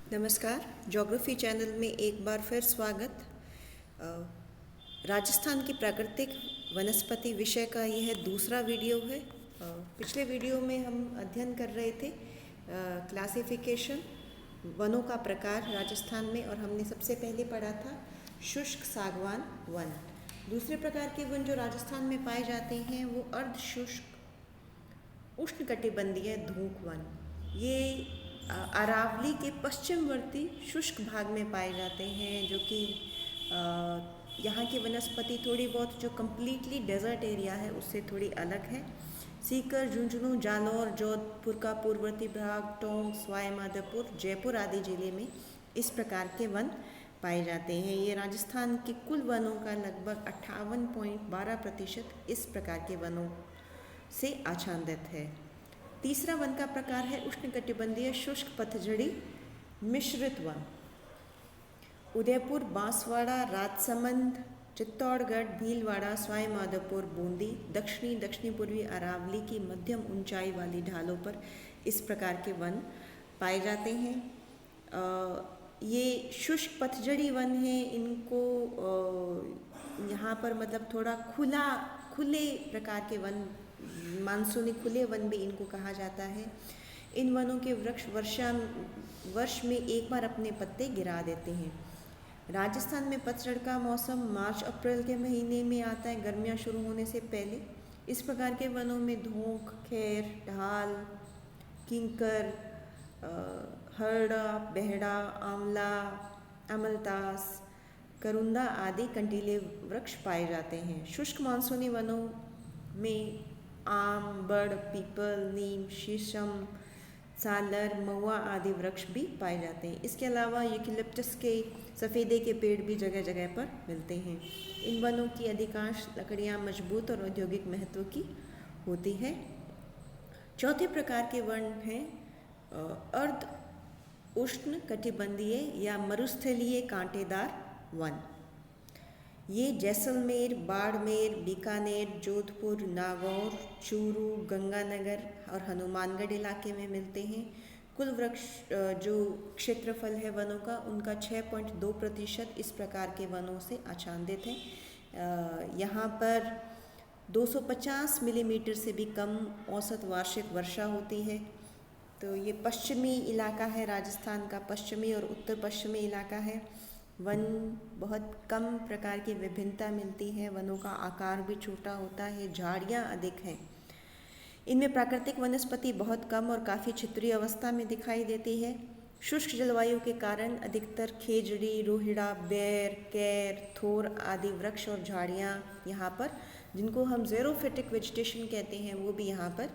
नमस्कार। Geography channel में एक बार फिर स्वागत। अ, राजस्थान की प्राकृतिक वनस्पति विषय का यह दूसरा वीडियो है। पिछले वीडियो में हम अध्ययन कर रहे थे क्लासिफिकेशन वनों का प्रकार राजस्थान में, और हमने सबसे पहले पढ़ा था शुष्क सागवान वन। दूसरे प्रकार के वन जो राजस्थान में पाए जाते हैं वो अर्ध शुष्क उष्णकटिबंधीय धूप वन। ये अरावली के पश्चिमवर्ती शुष्क भाग में पाए जाते हैं, जो कि यहाँ की वनस्पति थोड़ी बहुत जो कम्प्लीटली डेजर्ट एरिया है उससे थोड़ी अलग है। सीकर, झुंझुनू, जालौर, जोधपुर का पूर्ववर्ती भाग, टोंक, सवाई माधोपुर, जयपुर आदि जिले में इस प्रकार के वन पाए जाते हैं। ये राजस्थान के कुल वनों का लगभग 58.12% इस प्रकार के वनों से आच्छादित है। तीसरा वन का प्रकार है उष्णकटिबंधीय शुष्क पतझड़ी मिश्रित वन। उदयपुर, बांसवाड़ा, राजसमंद, चित्तौड़गढ़, भीलवाड़ा, सवाई माधोपुर, बूंदी, दक्षिणी पूर्वी अरावली की मध्यम ऊंचाई वाली ढालों पर इस प्रकार के वन पाए जाते हैं। ये शुष्क पतझड़ी वन है। इनको यहाँ पर मतलब थोड़ा खुले प्रकार के वन, मानसूनी खुले वन भी इनको कहा जाता है। इन वनों के वृक्ष वर्ष में एक बार अपने पत्ते गिरा देते हैं। राजस्थान में पतझड़ का मौसम मार्च अप्रैल के महीने में आता है, गर्मियाँ शुरू होने से पहले। इस प्रकार के वनों में धोंक, खैर, ढाल, किंकर, हरड़ा, बेहड़ा, आंवला, अमलतास, करुंदा आदि कंटीले वृक्ष पाए जाते हैं। शुष्क मानसूनी वनों में आम, बड़, पीपल, नीम, शीशम, सालर, महुआ आदि वृक्ष भी पाए जाते हैं। इसके अलावा यूकेलिप्टस के सफ़ेदे के पेड़ भी जगह जगह पर मिलते हैं। इन वनों की अधिकांश लकड़ियाँ मजबूत और औद्योगिक महत्व की होती है। चौथे प्रकार के वन हैं अर्ध उष्ण कटिबंधीय या मरुस्थलीय कांटेदार वन। ये जैसलमेर, बाड़मेर, बीकानेर, जोधपुर, नागौर, चूरू, गंगानगर और हनुमानगढ़ इलाके में मिलते हैं। कुल वृक्ष जो क्षेत्रफल है वनों का, उनका 6.2% इस प्रकार के वनों से आच्छादित है। यहाँ पर 250 मिलीमीटर से भी कम औसत वार्षिक वर्षा होती है। तो ये पश्चिमी इलाका है, राजस्थान का पश्चिमी और उत्तर पश्चिमी इलाका है। वन बहुत कम प्रकार की विभिन्नता मिलती है। वनों का आकार भी छोटा होता है, झाड़ियाँ अधिक हैं। इनमें प्राकृतिक वनस्पति बहुत कम और काफ़ी छितरी अवस्था में दिखाई देती है। शुष्क जलवायु के कारण अधिकतर खेजड़ी, रोहिड़ा, बेर, कैर, थोर आदि वृक्ष और झाड़ियाँ यहाँ पर, जिनको हम ज़ेरोफिटिक वेजिटेशन कहते हैं, वो भी यहाँ पर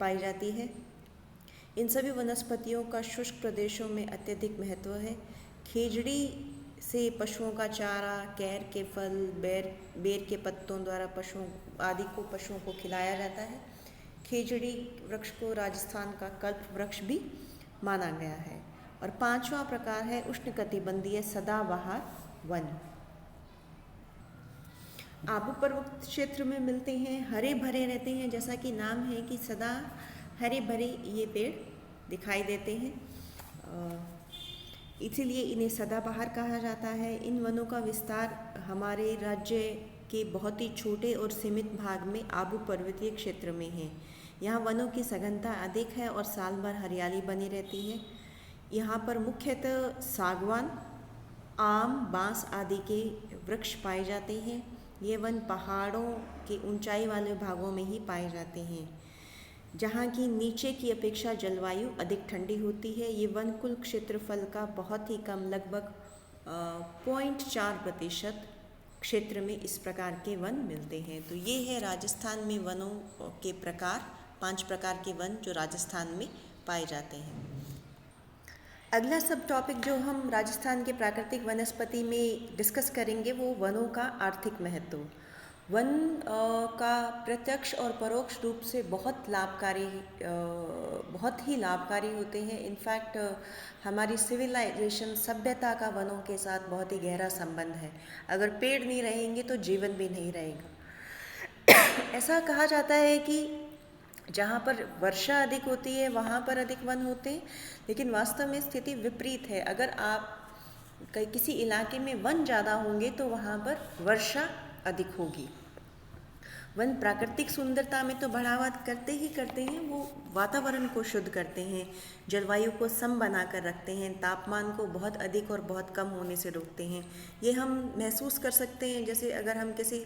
पाई जाती है। इन सभी वनस्पतियों का शुष्क प्रदेशों में अत्यधिक महत्व है। खेजड़ी से पशुओं का चारा, कैर के फल, बेर के पत्तों द्वारा पशुओं को खिलाया जाता है। खेजड़ी वृक्ष को राजस्थान का कल्प वृक्ष भी माना गया है। और पांचवा प्रकार है उष्णकटिबंधीय सदाबहार वन। आबू पर्वत क्षेत्र में मिलते हैं, हरे भरे रहते हैं, जैसा कि नाम है कि सदा हरे भरे ये पेड़ दिखाई देते हैं, इसीलिए इन्हें सदाबहार कहा जाता है। इन वनों का विस्तार हमारे राज्य के बहुत ही छोटे और सीमित भाग में आबू पर्वतीय क्षेत्र में है। यहाँ वनों की सघनता अधिक है और साल भर हरियाली बनी रहती है। यहाँ पर मुख्यतः सागवान, आम, बांस आदि के वृक्ष पाए जाते हैं। ये वन पहाड़ों के ऊंचाई वाले भागों में ही पाए जाते हैं, जहाँ की नीचे की अपेक्षा जलवायु अधिक ठंडी होती है। ये वन कुल क्षेत्रफल का बहुत ही कम, लगभग 0.4% क्षेत्र में इस प्रकार के वन मिलते हैं। तो ये है राजस्थान में वनों के प्रकार, 5 प्रकार के वन जो राजस्थान में पाए जाते हैं। अगला सब टॉपिक जो हम राजस्थान के प्राकृतिक वनस्पति में डिस्कस करेंगे वो वनों का आर्थिक महत्व। वन का प्रत्यक्ष और परोक्ष रूप से बहुत ही लाभकारी होते हैं। इनफैक्ट हमारी सिविलाइजेशन, सभ्यता का वनों के साथ बहुत ही गहरा संबंध है। अगर पेड़ नहीं रहेंगे तो जीवन भी नहीं रहेगा। ऐसा कहा जाता है कि जहाँ पर वर्षा अधिक होती है वहाँ पर अधिक वन होते हैं, लेकिन वास्तव में स्थिति विपरीत है। अगर आप किसी इलाके में वन ज़्यादा होंगे तो वहाँ पर वर्षा अधिक होगी। वन प्राकृतिक सुंदरता में तो बढ़ावा करते हैं, वो वातावरण को शुद्ध करते हैं, जलवायु को सम बना कर रखते हैं, तापमान को बहुत अधिक और बहुत कम होने से रोकते हैं। ये हम महसूस कर सकते हैं, जैसे अगर हम किसी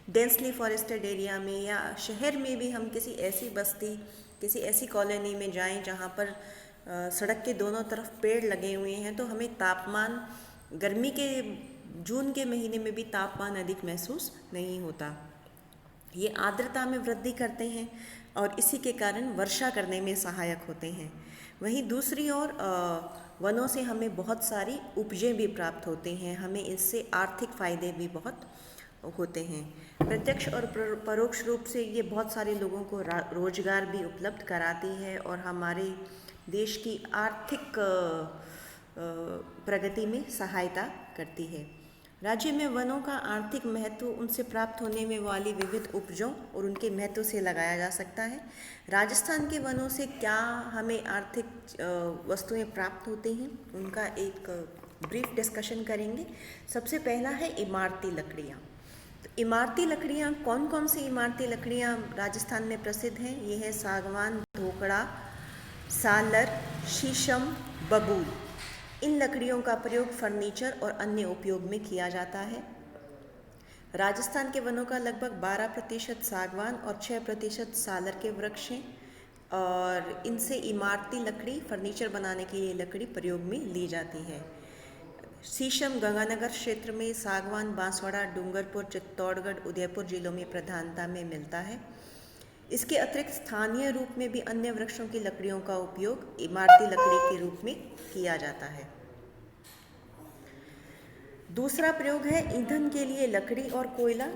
डेंसली फॉरेस्टेड एरिया में या शहर में भी हम किसी ऐसी बस्ती, किसी ऐसी कॉलोनी में जाएं जहाँ पर सड़क के दोनों तरफ पेड़ लगे हुए हैं, तो हमें तापमान गर्मी के जून के महीने में भी तापमान अधिक महसूस नहीं होता। ये आर्द्रता में वृद्धि करते हैं और इसी के कारण वर्षा करने में सहायक होते हैं। वहीं दूसरी ओर वनों से हमें बहुत सारी उपजें भी प्राप्त होते हैं, हमें इससे आर्थिक फ़ायदे भी बहुत होते हैं। प्रत्यक्ष और परोक्ष रूप से ये बहुत सारे लोगों को रोजगार भी उपलब्ध कराती है और हमारे देश की आर्थिक प्रगति में सहायता करती है। राज्य में वनों का आर्थिक महत्व उनसे प्राप्त होने में वाली विविध उपजों और उनके महत्व से लगाया जा सकता है। राजस्थान के वनों से क्या हमें आर्थिक वस्तुएं प्राप्त होती हैं, उनका एक ब्रीफ डिस्कशन करेंगे। सबसे पहला है इमारती लकड़ियाँ। तो इमारती लकड़ियाँ कौन कौन सी इमारती लकड़ियाँ राजस्थान में प्रसिद्ध हैं? ये है सागवान, धोकड़ा, सालर, शीशम, बबूल। इन लकड़ियों का प्रयोग फर्नीचर और अन्य उपयोग में किया जाता है। राजस्थान के वनों का लगभग 12% सागवान और 6% सालर के वृक्ष हैं और इनसे इमारती लकड़ी, फर्नीचर बनाने के लिए लकड़ी प्रयोग में ली जाती है। शीशम गंगानगर क्षेत्र में, सागवान बांसवाड़ा, डूंगरपुर, चित्तौड़गढ़, उदयपुर जिलों में प्रधानता में मिलता है। इसके अतिरिक्त स्थानीय रूप में भी अन्य वृक्षों की लकड़ियों का उपयोग इमारती लकड़ी के रूप में किया जाता है। दूसरा प्रयोग है ईंधन के लिए लकड़ी और कोयला।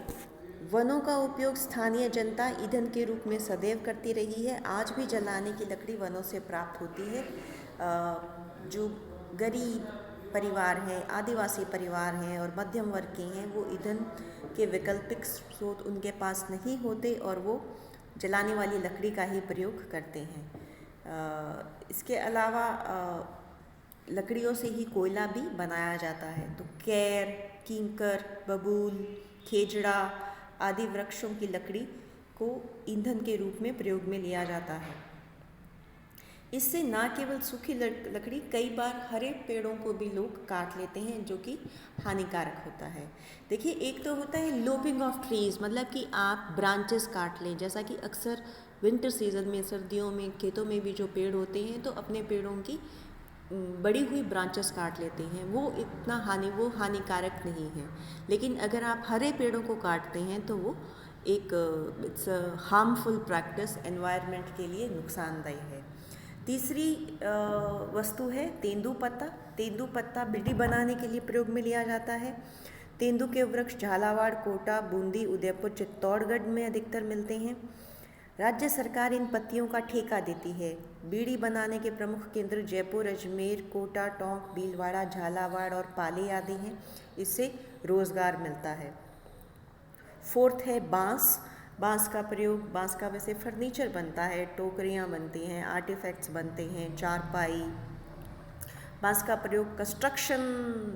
वनों का उपयोग स्थानीय जनता ईंधन के रूप में सदैव करती रही है। आज भी जलाने की लकड़ी वनों से प्राप्त होती है। जो गरीब परिवार हैं, आदिवासी परिवार हैं और मध्यम वर्ग के हैं, वो ईंधन के वैकल्पिक स्रोत उनके पास नहीं होते और वो जलाने वाली लकड़ी का ही प्रयोग करते हैं। इसके अलावा लकड़ियों से ही कोयला भी बनाया जाता है। तो कैर, कींकर, बबूल, खेजड़ा आदि वृक्षों की लकड़ी को ईंधन के रूप में प्रयोग में लिया जाता है। इससे न केवल सूखी लकड़ी, कई बार हरे पेड़ों को भी लोग काट लेते हैं, जो कि हानिकारक होता है। देखिए, एक तो होता है लोपिंग ऑफ ट्रीज, मतलब कि आप ब्रांचेस काट लें, जैसा कि अक्सर विंटर सीजन में, सर्दियों में खेतों में भी जो पेड़ होते हैं तो अपने पेड़ों की बड़ी हुई ब्रांचेस काट लेते हैं, वो हानिकारक नहीं है। लेकिन अगर आप हरे पेड़ों को काटते हैं तो वो एक इट्स हार्मफुल प्रैक्टिस, एनवायरनमेंट के लिए नुकसानदायी है। तीसरी वस्तु है तेंदूपत्ता। तेंदूपत्ता बिडी बनाने के लिए प्रयोग में लिया जाता है। तेंदू के वृक्ष झालावाड़, कोटा, बूंदी, उदयपुर, चित्तौड़गढ़ में अधिकतर मिलते हैं। राज्य सरकार इन पत्तियों का ठेका देती है। बीड़ी बनाने के प्रमुख केंद्र जयपुर, अजमेर, कोटा, टोंक, भीलवाड़ा, झालावाड़ और पाली आदि हैं। इससे रोजगार मिलता है। फोर्थ है बांस। बांस का वैसे फर्नीचर बनता है, टोकरियाँ बनती हैं, आर्टिफैक्ट्स बनते हैं, चारपाई। बांस का प्रयोग कंस्ट्रक्शन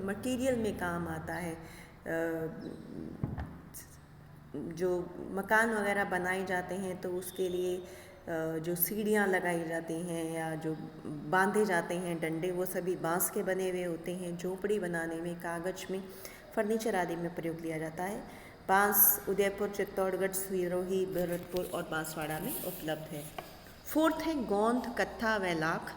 मटेरियल में काम आता है। जो मकान वगैरह बनाए जाते हैं तो उसके लिए जो सीढ़ियाँ लगाई जाती हैं या जो बांधे जाते हैं डंडे, वो सभी बांस के बने हुए होते हैं। झोपड़ी बनाने में, कागज में, फर्नीचर आदि में प्रयोग लिया जाता है। बांस उदयपुर, चित्तौड़गढ़, सिरोही, भरतपुर और बांसवाड़ा में उपलब्ध है। फोर्थ है गोंद, कत्था व लाख।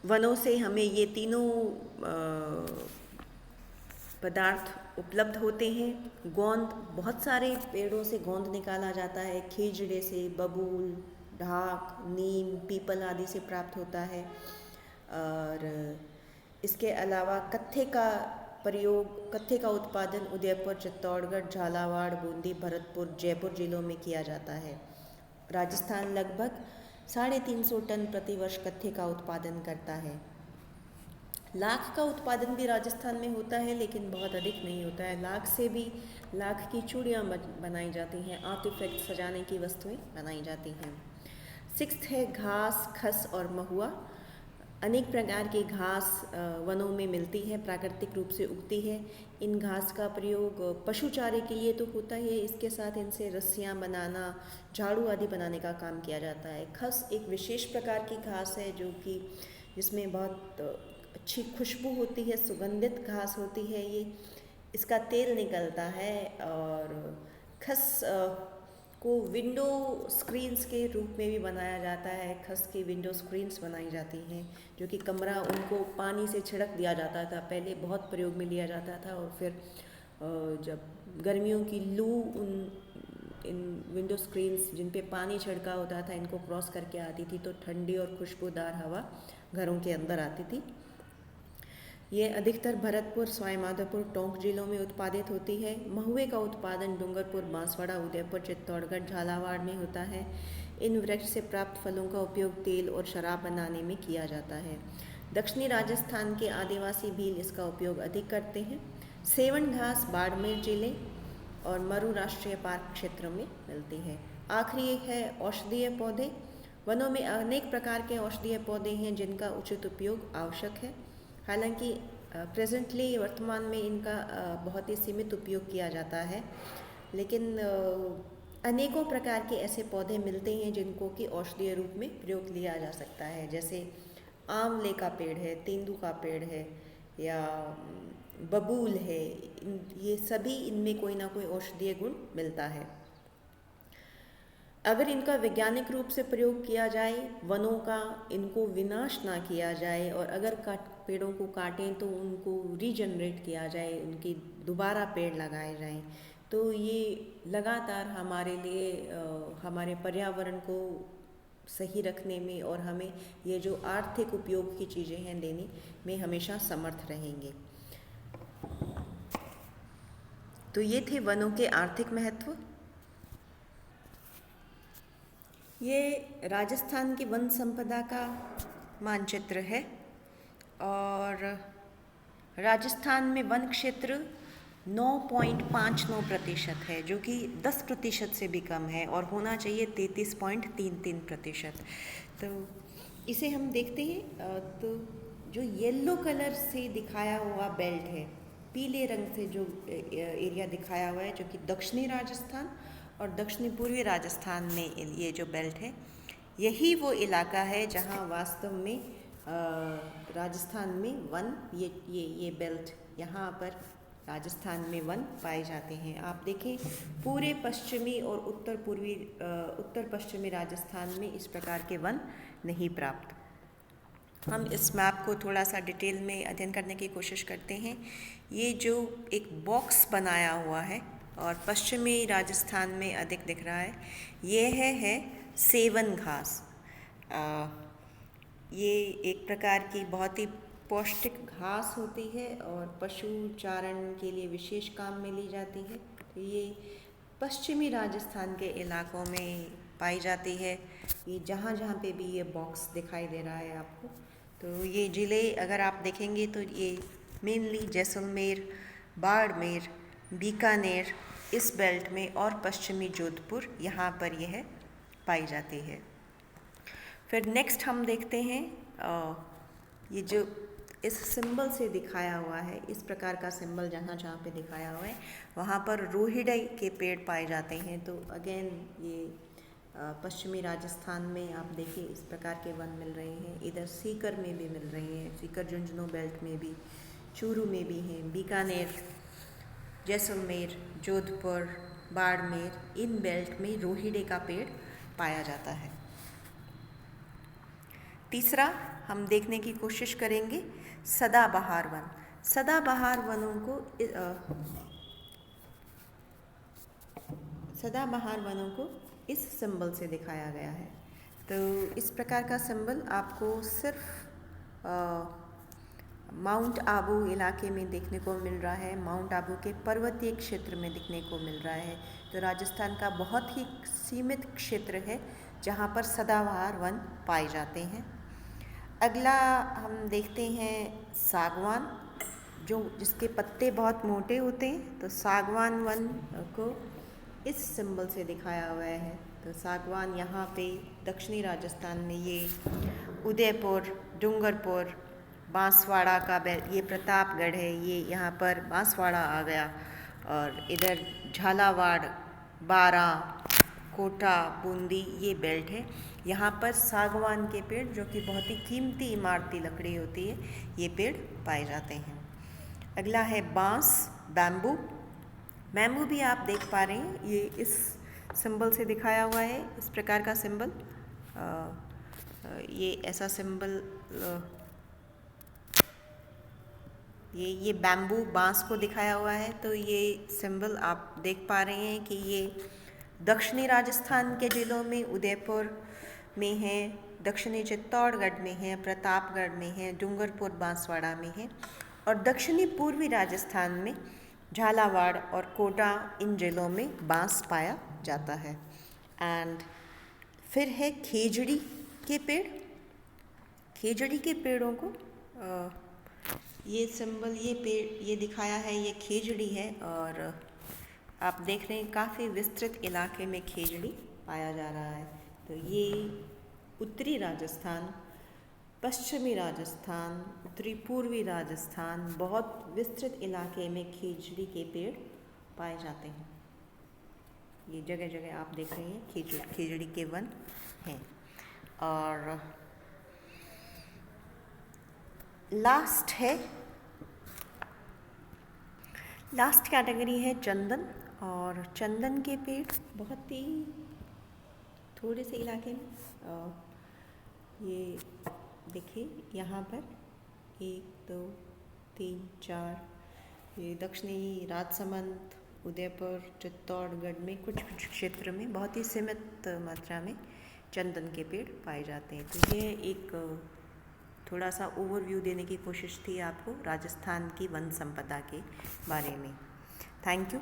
वनों से हमें ये तीनों पदार्थ उपलब्ध होते हैं। गोंद, बहुत सारे पेड़ों से गोंद निकाला जाता है। खेजड़े से, बबूल, ढाक, नीम, पीपल आदि से प्राप्त होता है। और इसके अलावा कत्थे का उत्पादन उदयपुर, चित्तौड़गढ़, झालावाड़, बूंदी, भरतपुर, जयपुर जिलों में किया जाता है। राजस्थान लगभग 350 टन प्रतिवर्ष कत्थे का उत्पादन करता है। लाख का उत्पादन भी राजस्थान में होता है, लेकिन बहुत अधिक नहीं होता है। लाख की चूड़ियाँ बनाई जाती हैं, आर्टिफैक्ट सजाने की वस्तुएं बनाई जाती हैं। सिक्स्थ है घास, खस और महुआ। अनेक प्रकार की घास वनों में मिलती है, प्राकृतिक रूप से उगती है। इन घास का प्रयोग पशु चारे के लिए तो होता ही है, इसके साथ इनसे रस्सियाँ बनाना, झाड़ू आदि बनाने का काम किया जाता है। खस एक विशेष प्रकार की घास है जो कि जिसमें बहुत अच्छी खुशबू होती है, सुगंधित घास होती है ये। इसका तेल निकलता है और खस को विंडो स्क्रीन्स के रूप में भी बनाया जाता है। खस की विंडो स्क्रीन्स बनाई जाती हैं जो कि कमरा उनको पानी से छिड़क दिया जाता था, पहले बहुत प्रयोग में लिया जाता था। और फिर जब गर्मियों की लू इन विंडो स्क्रीन्स जिन पे पानी छिड़का होता था इनको क्रॉस करके आती थी, तो ठंडी और खुशबूदार हवा घरों के अंदर आती थी। ये अधिकतर भरतपुर, सवाईमाधोपुर, टोंक जिलों में उत्पादित होती है। महुए का उत्पादन डूंगरपुर, बांसवाड़ा, उदयपुर, चित्तौड़गढ़, झालावाड़ में होता है। इन वृक्ष से प्राप्त फलों का उपयोग तेल और शराब बनाने में किया जाता है। दक्षिणी राजस्थान के आदिवासी भील इसका उपयोग अधिक करते हैं। सेवन घास बाड़मेर जिले और मरु राष्ट्रीय पार्क क्षेत्र में मिलती है। आखिरी एक है औषधीय पौधे। वनों में अनेक प्रकार के औषधीय पौधे हैं जिनका उचित उपयोग आवश्यक है। हालांकि प्रेजेंटली वर्तमान में इनका बहुत ही सीमित उपयोग किया जाता है, लेकिन अनेकों प्रकार के ऐसे पौधे मिलते हैं जिनको कि औषधीय रूप में प्रयोग लिया जा सकता है। जैसे आंवले का पेड़ है, तेंदू का पेड़ है या बबूल है, ये सभी इनमें कोई ना कोई औषधीय गुण मिलता है। अगर इनका वैज्ञानिक रूप से प्रयोग किया जाए, वनों का इनको विनाश ना किया जाए और अगर पेड़ों को काटें तो उनको रीजनरेट किया जाए, उनकी दोबारा पेड़ लगाए जाएं, तो ये लगातार हमारे लिए हमारे पर्यावरण को सही रखने में और हमें ये जो आर्थिक उपयोग की चीज़ें हैं देने में हमेशा समर्थ रहेंगे। तो ये थे वनों के आर्थिक महत्व। ये राजस्थान की वन संपदा का मानचित्र है और राजस्थान में वन क्षेत्र 9.59% है, जो कि 10% से भी कम है और होना चाहिए 33.33%। तो इसे हम देखते हैं तो जो येलो कलर से दिखाया हुआ बेल्ट है, पीले रंग से जो एरिया दिखाया हुआ है, जो कि दक्षिणी राजस्थान और दक्षिणी पूर्वी राजस्थान में ये जो बेल्ट है, यही वो इलाका है जहाँ वास्तव में राजस्थान में वन ये बेल्ट यहाँ पर राजस्थान में वन पाए जाते हैं। आप देखें पूरे पश्चिमी और उत्तर पश्चिमी राजस्थान में इस प्रकार के वन नहीं प्राप्त। हम इस मैप को थोड़ा सा डिटेल में अध्ययन करने की कोशिश करते हैं। ये जो एक बॉक्स बनाया हुआ है और पश्चिमी राजस्थान में अधिक दिख रहा है, ये है सेवन घास। ये एक प्रकार की बहुत ही पौष्टिक घास होती है और पशु चारण के लिए विशेष काम में ली जाती है। तो ये पश्चिमी राजस्थान के इलाकों में पाई जाती है। ये जहाँ पे भी ये बॉक्स दिखाई दे रहा है आपको, तो ये ज़िले अगर आप देखेंगे तो ये मेनली जैसलमेर, बाड़मेर, बीकानेर इस बेल्ट में और पश्चिमी जोधपुर यहाँ पर यह पाई जाती है। फिर नेक्स्ट हम देखते हैं ये जो इस सिंबल से दिखाया हुआ है, इस प्रकार का सिंबल जहाँ पे दिखाया हुआ है वहाँ पर रोहिड़ई के पेड़ पाए जाते हैं। तो अगेन ये पश्चिमी राजस्थान में आप देखिए इस प्रकार के वन मिल रहे हैं। इधर सीकर में भी मिल रहे हैं, सीकर झुंझुनू बेल्ट में भी, चूरू में भी हैं, बीकानेर, जैसलमेर, जोधपुर, बाड़मेर, इन बेल्ट में रोहिड़े का पेड़ पाया जाता है। तीसरा हम देखने की कोशिश करेंगे सदाबहार वन। सदाबहार वनों को इस सिंबल से दिखाया गया है। तो इस प्रकार का सिंबल आपको सिर्फ माउंट आबू इलाके में देखने को मिल रहा है, माउंट आबू के पर्वतीय क्षेत्र में दिखने को मिल रहा है। तो राजस्थान का बहुत ही सीमित क्षेत्र है जहाँ पर सदाबहार वन पाए जाते हैं। अगला हम देखते हैं सागवान, जिसके पत्ते बहुत मोटे होते हैं। तो सागवान वन को इस सिंबल से दिखाया हुआ है। तो सागवान यहाँ पे दक्षिणी राजस्थान में ये उदयपुर, डूंगरपुर, बांसवाड़ा का ये प्रतापगढ़ है, ये यहाँ पर बांसवाड़ा आ गया। और इधर झालावाड़, बारा, कोटा, बूंदी ये बेल्ट है। यहाँ पर सागवान के पेड़, जो कि बहुत ही कीमती इमारती लकड़ी होती है, ये पेड़ पाए जाते हैं। अगला है बांस, बैम्बू। बैम्बू भी आप देख पा रहे हैं, ये इस सिंबल से दिखाया हुआ है, इस प्रकार का सिंबल। ये ऐसा सिंबल, ये बैम्बू बांस को दिखाया हुआ है। तो ये सिंबल आप देख पा रहे हैं कि ये दक्षिणी राजस्थान के ज़िलों में उदयपुर में है, दक्षिणी चित्तौड़गढ़ में है, प्रतापगढ़ में है, डूंगरपुर, बांसवाड़ा में है, और दक्षिणी पूर्वी राजस्थान में झालावाड़ और कोटा, इन जिलों में बांस पाया जाता है। एंड फिर है खेजड़ी के पेड़। खेजड़ी के पेड़ों को ये सिंबल, ये पेड़ ये दिखाया है, ये खेजड़ी है। और आप देख रहे हैं काफ़ी विस्तृत इलाके में खेजड़ी पाया जा रहा है। तो ये उत्तरी राजस्थान, पश्चिमी राजस्थान, उत्तरी पूर्वी राजस्थान, बहुत विस्तृत इलाके में खेजड़ी के पेड़ पाए जाते हैं। ये जगह जगह आप देख रहे हैं खेजड़ी के वन हैं। और लास्ट कैटेगरी है चंदन। और चंदन के पेड़ बहुत ही थोड़े से इलाके में, ये देखिए यहाँ पर 1 2 3 4, ये दक्षिणी राजसमंद, उदयपुर, चित्तौड़गढ़ में कुछ क्षेत्र में बहुत ही सीमित मात्रा में चंदन के पेड़ पाए जाते हैं। तो ये एक थोड़ा सा ओवरव्यू देने की कोशिश थी आपको राजस्थान की वन संपदा के बारे में। Thank you.